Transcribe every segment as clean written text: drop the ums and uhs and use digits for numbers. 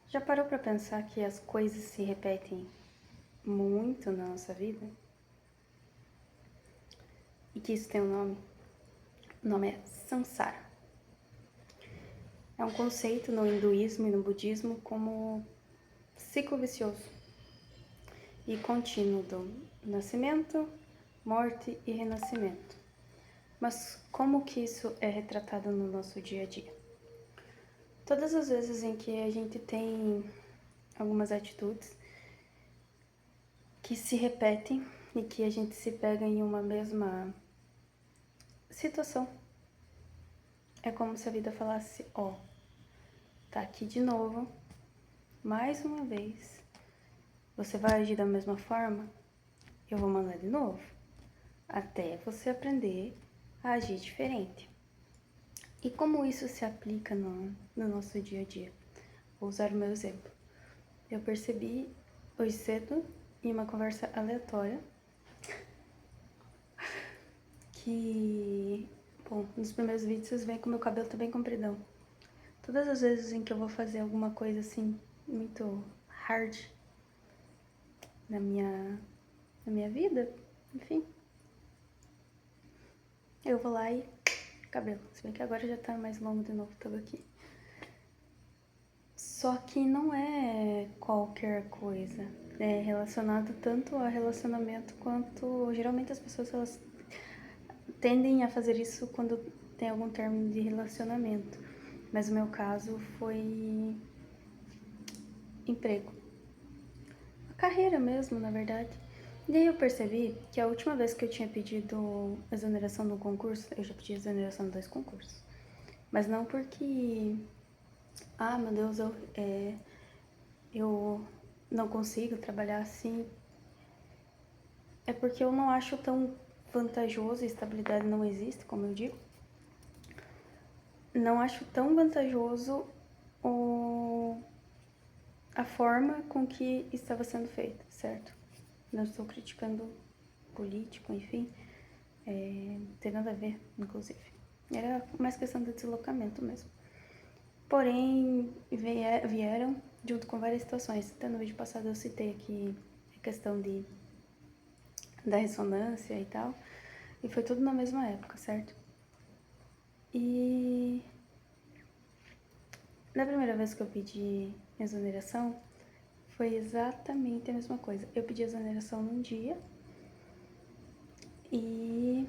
Já parou para pensar que as coisas se repetem muito na nossa vida? E que isso tem um nome? O nome é Samsara. É um conceito no hinduísmo e no budismo como ciclo vicioso e contínuo do nascimento, morte e renascimento. Mas como que isso é retratado no nosso dia a dia? Todas as vezes em que a gente tem algumas atitudes que se repetem e que a gente se pega em uma mesma situação, é como se a vida falasse, ó, tá aqui de novo, mais uma vez. Você vai agir da mesma forma? Eu vou mandar de novo. Até você aprender a agir diferente. E como isso se aplica no nosso dia a dia? Vou usar o meu exemplo. Eu percebi hoje cedo, em uma conversa aleatória, que, bom, nos primeiros vídeos vocês veem que o meu cabelo tá bem compridão. Todas as vezes em que eu vou fazer alguma coisa assim, muito hard na minha vida, enfim, eu vou lá e cabelo. Se bem que agora já tá mais longo de novo, tudo aqui. Só que não é qualquer coisa. É relacionado tanto a relacionamento quanto geralmente as pessoas elas tendem a fazer isso quando tem algum término de relacionamento. Mas o meu caso foi emprego. A carreira mesmo, na verdade. E aí eu percebi que a última vez que eu tinha pedido exoneração do concurso, eu já pedi exoneração de 2 concursos. Mas não porque, meu Deus, eu não consigo trabalhar assim. É porque eu não acho tão vantajoso, e estabilidade não existe, como eu digo. Não acho tão vantajoso a forma com que estava sendo feita, certo? Não estou criticando político, enfim, não tem nada a ver, inclusive. Era mais questão de deslocamento mesmo. Porém, vieram junto com várias situações. Até no vídeo passado eu citei aqui a questão da ressonância e tal. E foi tudo na mesma época, certo? E na primeira vez que eu pedi exoneração, foi exatamente a mesma coisa. Eu pedi exoneração num dia e...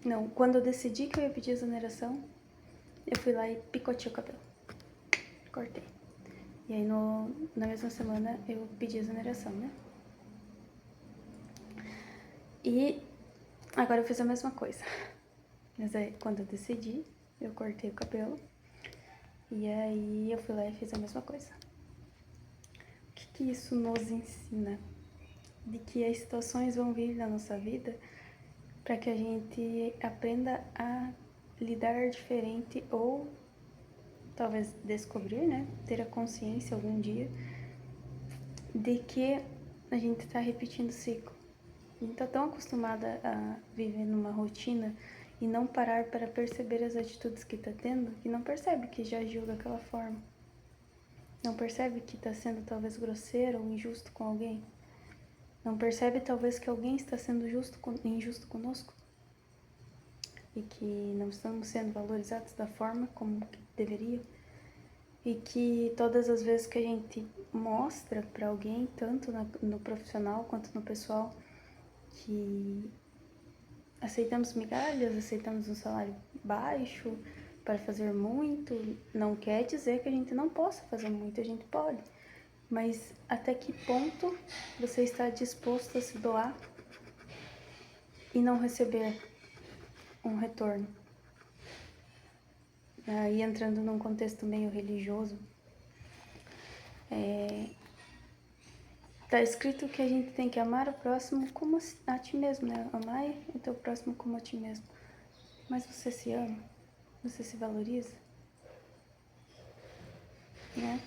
Não, quando eu decidi que eu ia pedir exoneração, eu fui lá e picotei o cabelo. Cortei. E aí na mesma semana eu pedi exoneração, né? E agora eu fiz a mesma coisa. Mas aí quando eu decidi, eu cortei o cabelo. E aí eu fui lá e fiz a mesma coisa. O que isso nos ensina? De que as situações vão vir na nossa vida para que a gente aprenda a lidar diferente ou talvez descobrir, né? Ter a consciência algum dia de que a gente está repetindo o ciclo. A gente tá tão acostumada a viver numa rotina e não parar para perceber as atitudes que tá tendo, que não percebe que já agiu daquela forma. Não percebe que tá sendo talvez grosseiro ou injusto com alguém. Não percebe talvez que alguém está sendo injusto conosco. E que não estamos sendo valorizados da forma como deveria. E que todas as vezes que a gente mostra para alguém, tanto no profissional quanto no pessoal, que aceitamos migalhas, aceitamos um salário baixo para fazer muito, não quer dizer que a gente não possa fazer muito, a gente pode. Mas até que ponto você está disposto a se doar e não receber um retorno? Aí entrando num contexto meio religioso, tá escrito que a gente tem que amar o próximo como a ti mesmo, né? Amar o teu próximo como a ti mesmo. Mas você se ama? Você se valoriza? Né?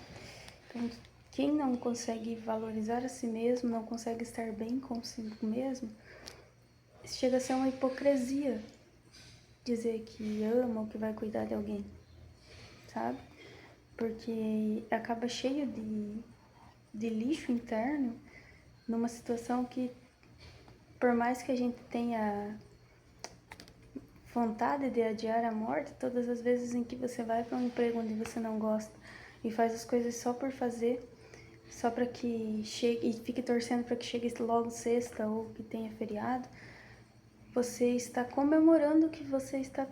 Então, quem não consegue valorizar a si mesmo, não consegue estar bem consigo mesmo, chega a ser uma hipocrisia dizer que ama ou que vai cuidar de alguém, sabe? porque acaba cheio de lixo interno, numa situação que, por mais que a gente tenha vontade de adiar a morte, todas as vezes em que você vai para um emprego onde você não gosta e faz as coisas só por fazer, só para que chegue e fique torcendo para que chegue logo sexta ou que tenha feriado, você está comemorando que você está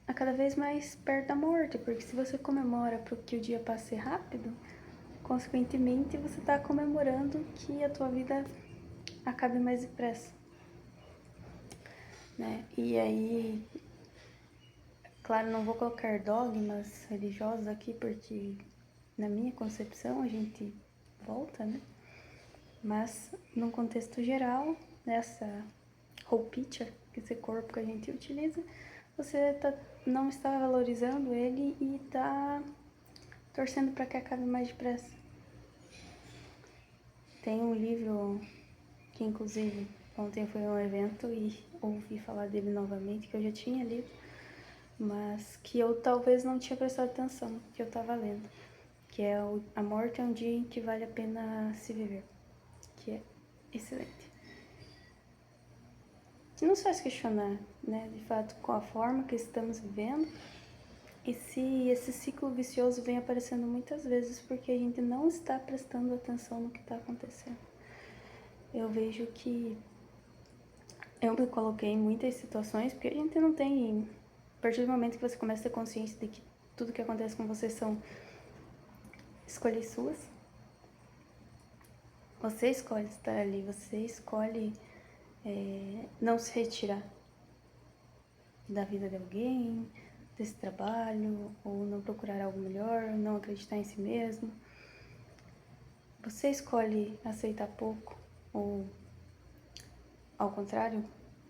a cada vez mais perto da morte, porque se você comemora para que o dia passe rápido, consequentemente você está comemorando que a tua vida acabe mais depressa, né? E aí, claro, não vou colocar dogmas religiosos aqui, porque na minha concepção a gente volta, né? Mas num contexto geral, nessa whole picture, esse corpo que a gente utiliza, você não está valorizando ele e está torcendo para que acabe mais depressa. Tem um livro que, inclusive, ontem foi um evento e ouvi falar dele novamente, que eu já tinha lido, mas que eu talvez não tinha prestado atenção, que eu estava lendo, que é A Morte é um Dia em que Vale a Pena Se Viver, que é excelente. Que nos faz questionar, né, de fato, com a forma que estamos vivendo, e se esse ciclo vicioso vem aparecendo muitas vezes porque a gente não está prestando atenção no que está acontecendo. Eu vejo que eu me coloquei em muitas situações, porque a gente não tem... A partir do momento que você começa a ter consciência de que tudo que acontece com você são escolhas suas, você escolhe estar ali, você escolhe não se retirar da vida de alguém, desse trabalho, ou não procurar algo melhor, não acreditar em si mesmo. Você escolhe aceitar pouco, ou ao contrário,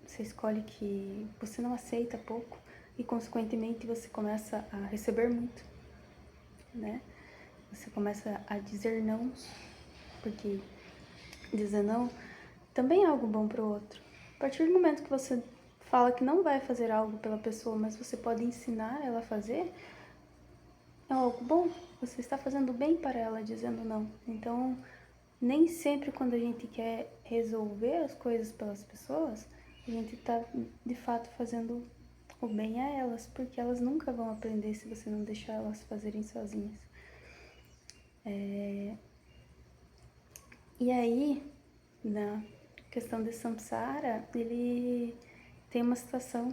você escolhe que você não aceita pouco e consequentemente você começa a receber muito, né? Você começa a dizer não, porque dizer não também é algo bom para o outro. A partir do momento que você fala que não vai fazer algo pela pessoa, mas você pode ensinar ela a fazer, é algo bom. Você está fazendo bem para ela dizendo não. Então, nem sempre quando a gente quer resolver as coisas pelas pessoas, a gente está de fato fazendo o bem a elas, porque elas nunca vão aprender se você não deixar elas fazerem sozinhas. E aí, na questão de samsara, ele tem uma situação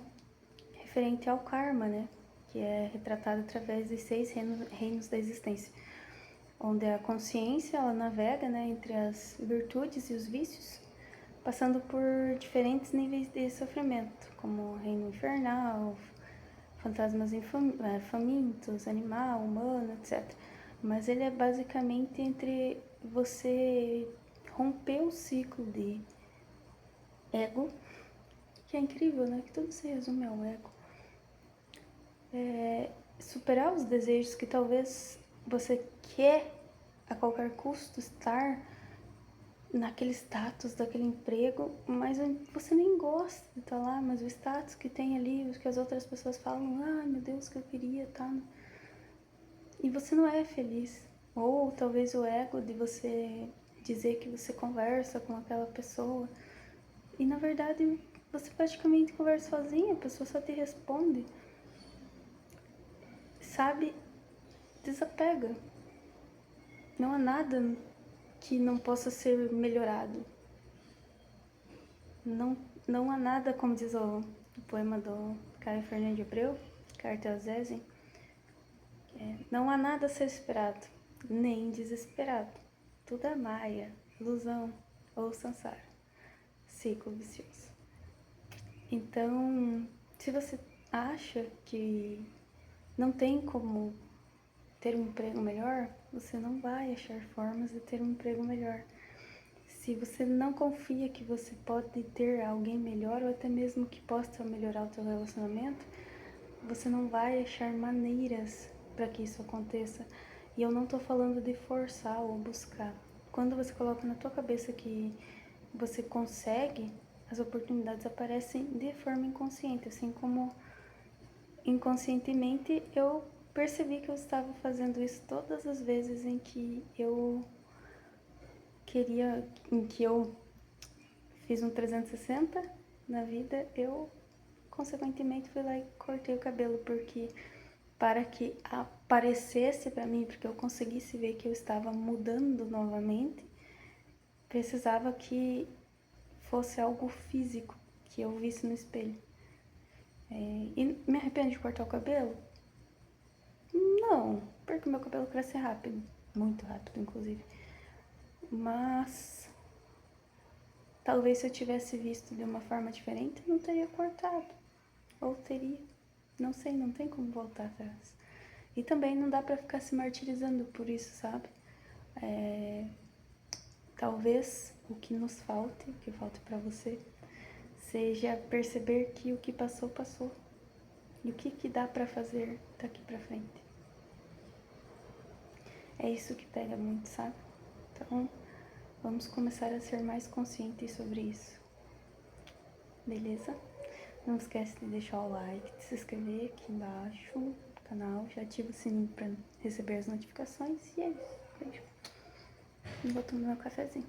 referente ao karma, né? Que é retratado através dos 6 reinos da existência, onde a consciência ela navega, né, entre as virtudes e os vícios, passando por diferentes níveis de sofrimento, como o reino infernal, fantasmas famintos, animal, humano, etc. Mas ele é basicamente entre você romper o ciclo de ego, que é incrível, né? Que tudo se resume ao ego. Superar os desejos que talvez você quer a qualquer custo estar naquele status daquele emprego, mas você nem gosta de estar lá, mas o status que tem ali, o que as outras pessoas falam, ah, meu Deus, que eu queria estar. E você não é feliz. Ou talvez o ego de você dizer que você conversa com aquela pessoa e na verdade você praticamente conversa sozinha, a pessoa só te responde. Sabe? Desapega. Não há nada que não possa ser melhorado. Não há nada, como diz o poema do Caio Fernando de Abreu, Carta aos Zézin, não há nada a ser esperado, nem desesperado. Tudo é maia, ilusão ou samsara, ciclo vicioso. Então, se você acha que não tem como ter um emprego melhor, você não vai achar formas de ter um emprego melhor. Se você não confia que você pode ter alguém melhor ou até mesmo que possa melhorar o seu relacionamento, você não vai achar maneiras para que isso aconteça. E eu não estou falando de forçar ou buscar. Quando você coloca na tua cabeça que você consegue, as oportunidades aparecem de forma inconsciente, assim como inconscientemente eu percebi que eu estava fazendo isso todas as vezes em que eu fiz um 360 na vida, eu consequentemente fui lá e cortei o cabelo, porque para que aparecesse para mim, porque eu conseguisse ver que eu estava mudando novamente, precisava que fosse algo físico, que eu visse no espelho. E me arrependo de cortar o cabelo? Não, porque meu cabelo cresce rápido, muito rápido inclusive. Mas talvez se eu tivesse visto de uma forma diferente, eu não teria cortado. Ou teria. Não sei, não tem como voltar atrás. E também não dá pra ficar se martirizando por isso, sabe? Talvez o que nos falte, o que falte pra você, seja perceber que o que passou, passou. E o que dá pra fazer daqui pra frente. É isso que pega muito, sabe? Então, vamos começar a ser mais conscientes sobre isso. Beleza? Não esquece de deixar o like, de se inscrever aqui embaixo no canal, já ativa o sininho pra receber as notificações e é isso. Beijo. E vou tomar meu cafezinho.